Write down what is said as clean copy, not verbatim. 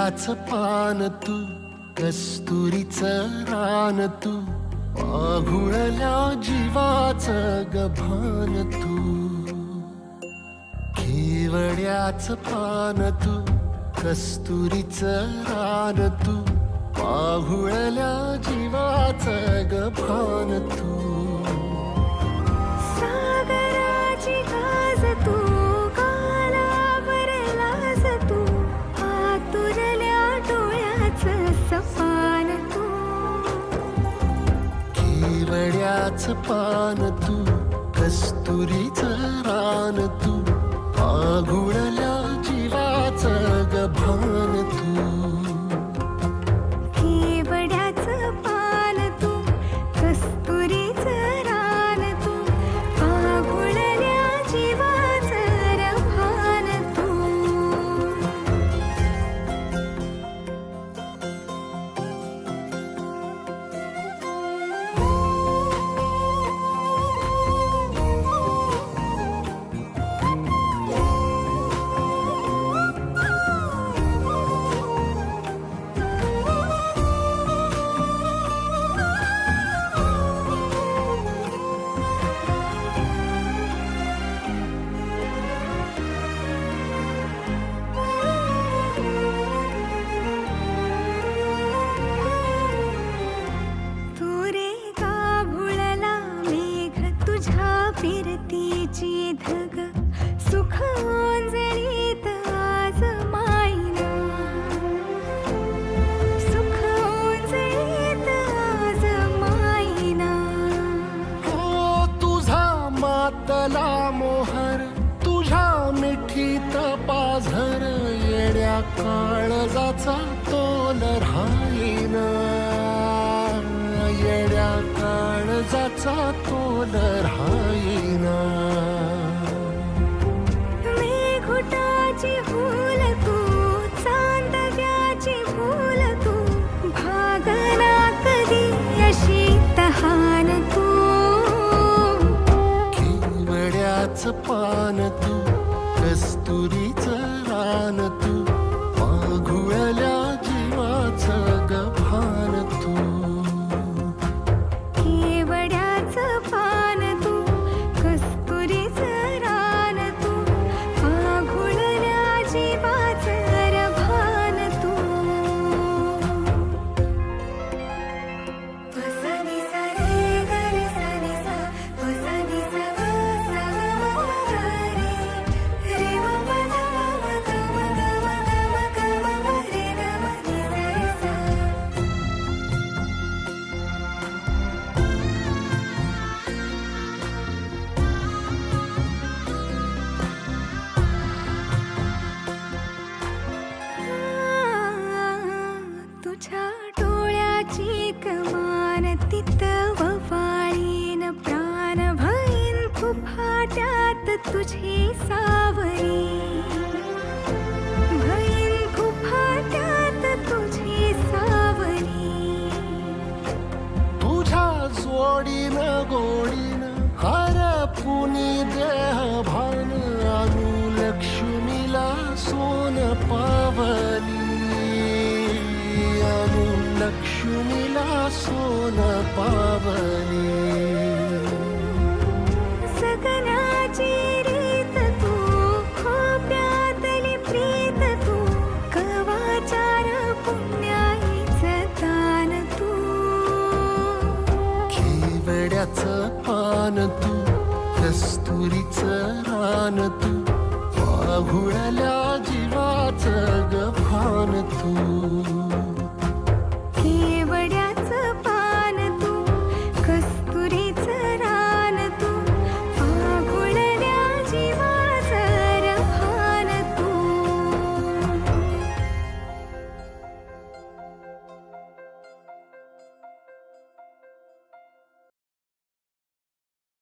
केवड्याच पान तू, कस्तुरीचं रान तू, आघुळल्या जीवाचं गभान तू. केवड्याच पान तू, कस्तुरीचं रान तू, आघुळल्या जीवाचं गभान तू. सागराची गाज तू, कालावरलास तू, आतुरल्या डोळ्याचं सपान तू. केवड्याच पान तू, कस्तुरीचं रान तू, आघुळल्या जीवाचं गभान तू. केवड्याचं पान तू, कस्तुरीचं रान तू, आघुळल्या जीवाचं रभान तू. फिरतीची धग सुख ओंजळीत आज मायना, सुख ओंजळीत आज मायना. हो तुझा मातला मोहर, तुझ्या मिठीत पाझर, येड्या काळजाचा तोल राहीना, येड्या काळजाचा तोल राहीना. मेघुटाची फूल तू, चांदव्याची फूल तू, भागना कधी अशी तहान तू. केवड्याच पान तू, कस्तुरीचं रान तू, आघुळल्या जीवाचं गभान तू. केवड्याचं पान तू, कस्तुरीचं रान तू, आघुळल्या जीवाचं रभान तू. सा नि सा रे ग रे सा नि सा, सा नि सा ग सा ग म ग रे, रे म प ध म ग म ग म ग म ग म रे ग म नि सा रे सा. तुझ्या डोळ्याची कमान तिथं ववाळीन प्राण भईन फुफाट्यात तुझी सावरी, भईन फुफाट्यात तुझी सावरी. तुझ्या जोडीन गोडीन हरपुनी देह भान, अनुलक्ष्मीला सोन पावली, अनुलक्ष्मीला सोन पावली. सगनाची रीत तू, खोप्यातली प्रीत तू, कवाचार पुण्याईचं दान तू. केवड्याचं पान तू, कस्तुरीचं रान तू, आघुळल्या जीवाचं गभान तू.